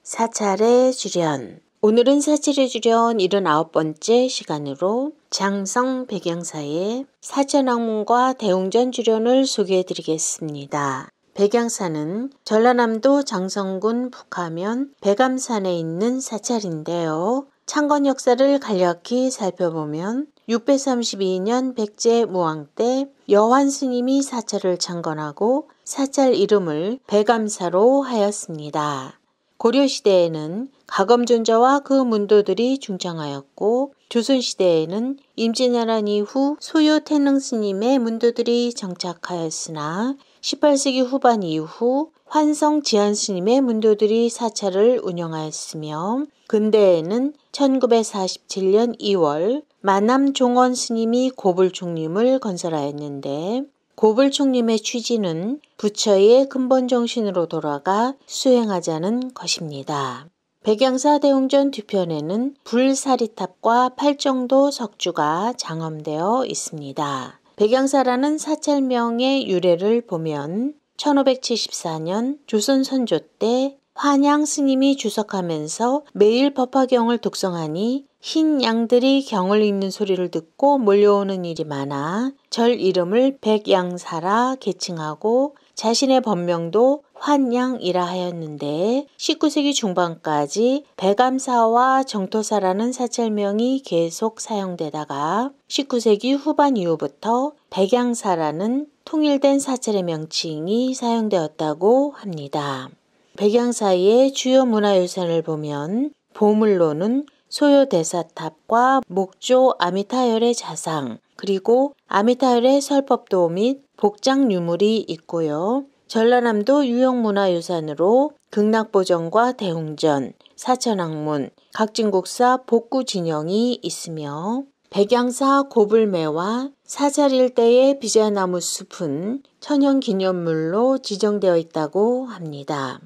사찰의 주련. 오늘은 사찰의 주련 79번째 시간으로 장성 백양사의 사천왕문과 대웅전 주련을 소개해 드리겠습니다. 백양사는 전라남도 장성군 북하면 백암산에 있는 사찰인데요. 창건 역사를 간략히 살펴보면 632년 백제무왕 때 여환 스님이 사찰을 창건하고 사찰 이름을 백암사로 하였습니다. 고려시대에는 가검존자와 그 문도들이 중창하였고 조선시대에는 임진왜란 이후 소요 태능 스님의 문도들이 정착하였으나 18세기 후반 이후 환성 지한 스님의 문도들이 사찰을 운영하였으며 근대에는 1947년 2월 만암 종원 스님이 고불총림을 건설하였는데 고불총림의 취지는 부처의 근본 정신으로 돌아가 수행하자는 것입니다. 백양사 대웅전 뒤편에는 불사리탑과 팔정도 석주가 장엄되어 있습니다. 백양사라는 사찰명의 유래를 보면 1574년 조선 선조 때 환양 스님이 주석하면서 매일 법화경을 독성하니 흰 양들이 경을 읽는 소리를 듣고 몰려오는 일이 많아 절 이름을 백양사라 계칭하고 자신의 법명도 환양이라 하였는데 19세기 중반까지 백암사와 정토사라는 사찰명이 계속 사용되다가 19세기 후반 이후부터 백양사라는 통일된 사찰의 명칭이 사용되었다고 합니다. 백양사의 주요 문화유산을 보면 보물로는 소요대사탑과 목조 아미타열의 자상, 그리고 아미타열의 설법도 및 복장 유물이 있고요. 전라남도 유형문화유산으로 극락보전과 대웅전, 사천왕문, 각진국사 복구진영이 있으며 백양사 고불매와 사찰 일대의 비자나무 숲은 천연기념물로 지정되어 있다고 합니다.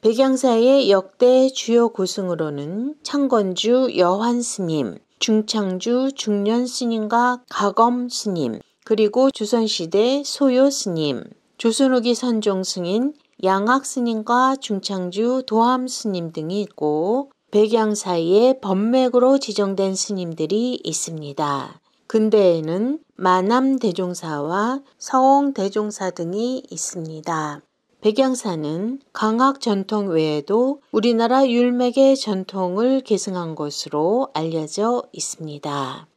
백양사의 역대 주요 고승으로는 창건주 여환스님, 중창주 중련스님과 가검스님, 그리고 조선시대 소요스님, 조선 후기 선종승인 양학스님과 중창주 도함스님 등이 있고 백양사의 법맥으로 지정된 스님들이 있습니다. 근대에는 만암대종사와 서홍대종사 등이 있습니다. 백양사는 강학 전통 외에도 우리나라 율맥의 전통을 계승한 것으로 알려져 있습니다.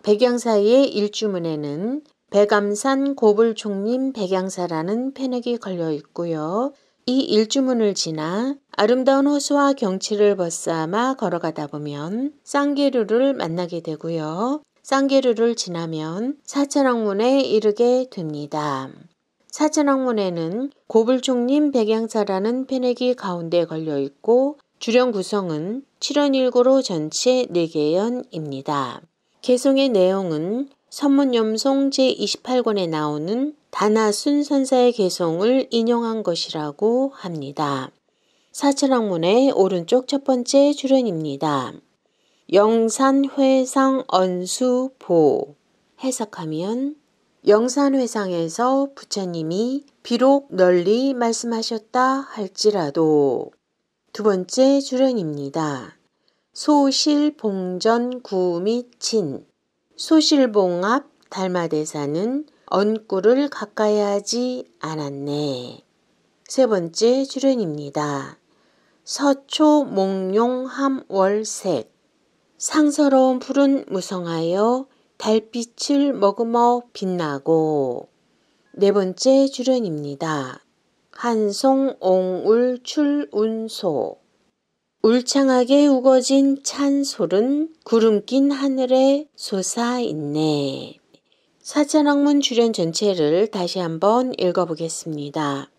백양사의 일주문에는 백암산 고불총림 백양사라는 패넥이 걸려 있고요. 이 일주문을 지나 아름다운 호수와 경치를 벗삼아 걸어가다 보면 쌍계류를 만나게 되고요. 쌍계류를 지나면 사천왕문에 이르게 됩니다. 사천왕문에는 고불총림 백양사라는 패넥이 가운데 걸려 있고 주령 구성은 7원일구로 전체 4개연입니다. 개송의 내용은 선문염송 제28권에 나오는 다나순 선사의 개송을 인용한 것이라고 합니다. 사천왕문의 오른쪽 첫 번째 주련입니다. 영산회상 언수보 해석하면 영산회상에서 부처님이 비록 널리 말씀하셨다 할지라도 두 번째 주련입니다. 소실봉전 구 및 친 소실봉 앞 달마대사는 언구를 가까이 하지 않았네. 세 번째 주련입니다. 서초몽룡함월색 상서로운 푸른 무성하여 달빛을 머금어 빛나고 네 번째 주련입니다. 한송옹울 출운소 울창하게 우거진 찬솔은 구름 낀 하늘에 솟아있네. 사천왕문 주련 전체를 다시 한번 읽어보겠습니다.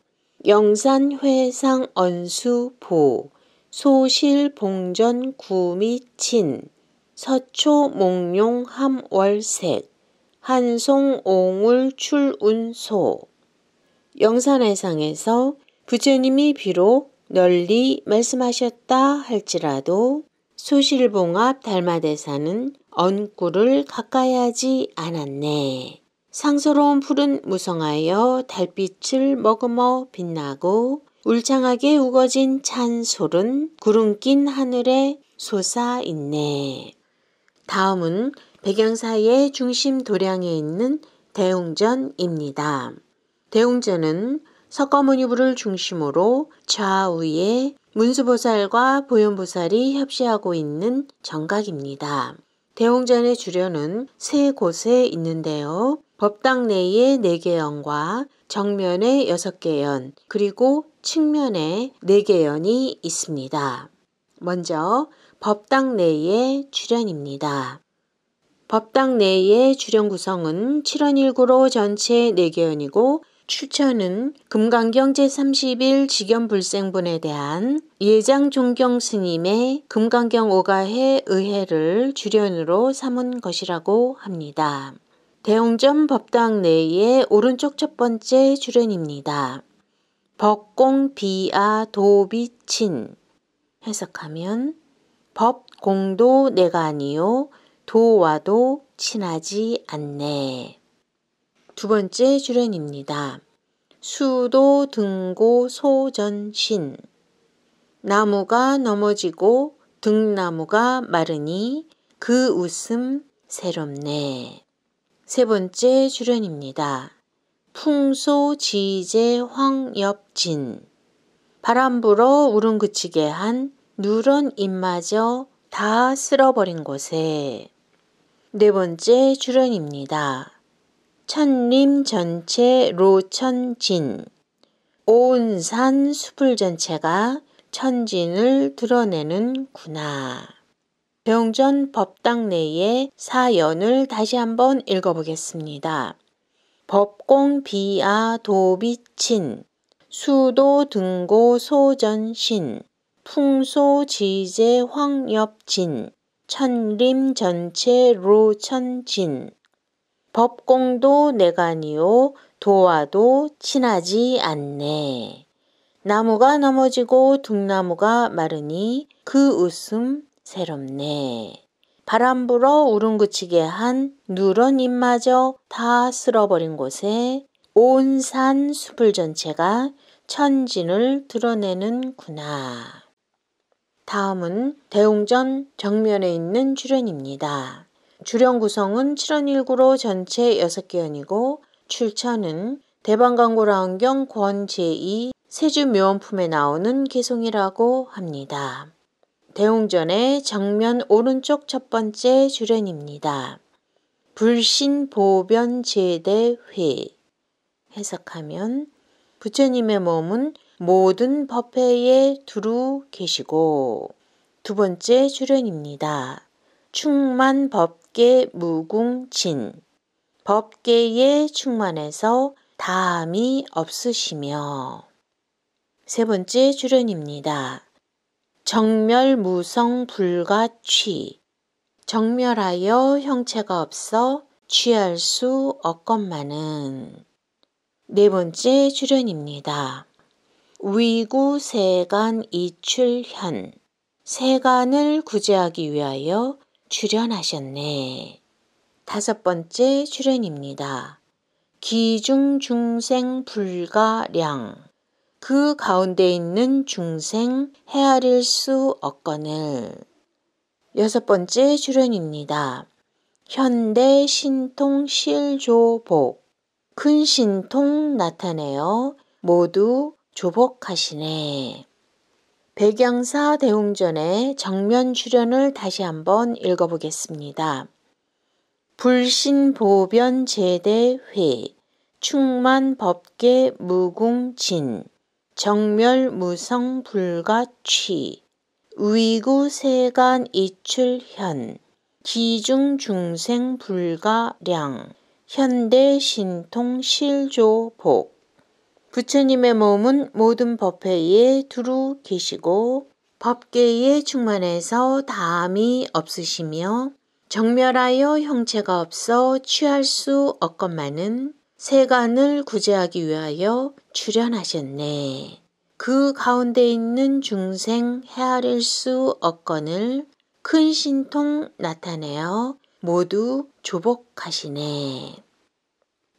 영산회상 언수보 소실봉전 구 및 친 서초몽룡함월색 한송옹울 출운소 영산회상에서 부처님이 비록 널리 말씀하셨다 할지라도 소실봉 앞 달마대사는 언구를 가까이 하지 않았네. 상서로운 푸른 무성하여 달빛을 머금어 빛나고 울창하게 우거진 찬솔은 구름 낀 하늘에 솟아있네. 다음은 백양사의 중심 도량에 있는 대웅전입니다. 대웅전은 석가모니부를 중심으로 좌우에 문수보살과 보현보살이 협시하고 있는 정각입니다. 대웅전의 주련은 세 곳에 있는데요. 법당 내에 4개 연과 정면에 6개 연, 그리고 측면에 4개 연이 있습니다. 먼저 법당 내의 주련입니다. 법당 내의 주련 구성은 7원일구로 전체 4개 연이고 출처는 금강경 제31 직연불생분에 대한 예장 종경 스님의 금강경 오가해 의해를 주련으로 삼은 것이라고 합니다. 대웅전 법당 내의 오른쪽 첫 번째 주련입니다. 법공비아 도비친 해석하면 법공도 내가 아니요 도와도 친하지 않네. 두 번째 주련입니다. 수도 등고 소전신 나무가 넘어지고 등나무가 마르니 그 웃음 새롭네. 세 번째 주련입니다. 풍소지제 황엽진 바람 불어 울음 그치게 한 누런 잎마저 다 쓸어버린 곳에. 네 번째 주련입니다. 천림 전체 로천진 온 산 숲을 전체가 천진을 드러내는구나. 대웅전 법당 내의 사연을 다시 한번 읽어보겠습니다. 법공비아 도비친 수도 등고 소전신 풍소지제 황엽진 천림 전체 로천진 법공도 내가 아니요 도와도 친하지 않네. 나무가 넘어지고 등나무가 마르니 그 웃음 새롭네. 바람 불어 울음 그치게 한 누런 잎마저 다 쓸어버린 곳에 온 산 숲을 전체가 천진을 드러내는구나. 다음은 대웅전 정면에 있는 주련입니다. 주련 구성은 7원일구로 전체 6개 연이고 출처는 대방광고라원경 권 제2 세주묘원품에 나오는 개송이라고 합니다. 대웅전의 정면 오른쪽 첫 번째 주련입니다. 불신보변제대회 해석하면 부처님의 몸은 모든 법회에 두루 계시고. 두 번째 주련입니다. 충만법계 무궁진 법계에 충만해서 다함이 없으시며. 세 번째 주련입니다. 정멸무성불가취 정멸하여 형체가 없어 취할 수 없건만은. 네 번째 주련입니다. 위구세간 이출현 세간을 구제하기 위하여 출현하셨네. 다섯 번째 주련입니다. 기중중생 불가량 그 가운데 있는 중생 헤아릴 수 없거늘. 여섯 번째 주련입니다. 현대 신통 실조복 큰 신통 나타내어 모두 조복하시네. 백양사 대웅전의 정면 주련을 다시 한번 읽어보겠습니다. 불신보변제대회 충만법계 무궁진 정멸무성불가취 위구세간 이출현 기중중생불가량 현대신통실조복. 부처님의 몸은 모든 법회에 두루 계시고 법계에 충만해서 다함이 없으시며 정멸하여 형체가 없어 취할 수 없건만은 세간을 구제하기 위하여 출현하셨네. 그 가운데 있는 중생 헤아릴 수 없거늘 큰 신통 나타내어 모두 조복하시네.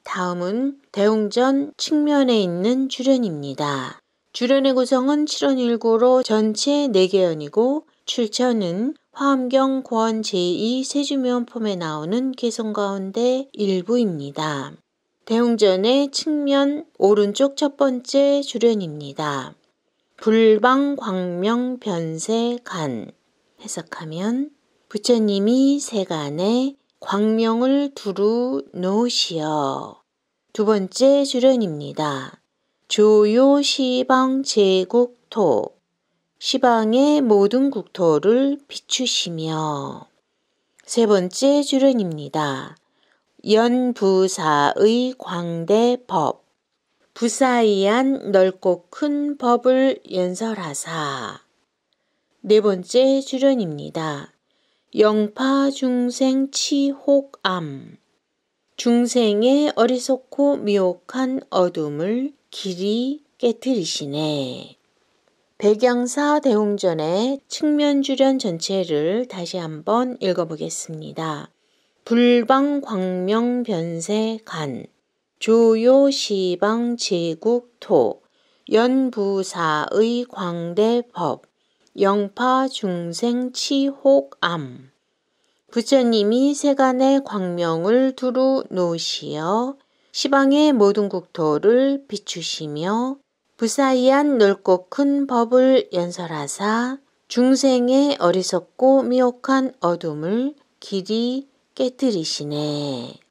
다음은 대웅전 측면에 있는 주련입니다. 주련의 구성은 7원일구로 전체 4개연이고 출처는 화엄경 고원 제2 세주묘원품에 나오는 개성 가운데 일부입니다. 대웅전의 측면 오른쪽 첫 번째 주련입니다. 불방 광명 변세 간 해석하면 부처님이 세간에 광명을 두루 놓으시어. 두 번째 주련입니다. 조요 시방 제국토 시방의 모든 국토를 비추시며. 세 번째 주련입니다. 연부사의 광대법 부사이한 넓고 큰 법을 연설하사. 네 번째 주련입니다. 영파 중생 치혹암 중생의 어리석고 미혹한 어둠을 길이 깨뜨리시네. 백양사 대웅전의 측면 주련 전체를 다시 한번 읽어보겠습니다. 불방 광명 변세 간 조요 시방 제국토 연부사의 광대법 영파 중생 치혹암 부처님이 세간의 광명을 두루 놓으시어 시방의 모든 국토를 비추시며 부사이한 넓고 큰 법을 연설하사 중생의 어리석고 미혹한 어둠을 길이 깨뜨리시네.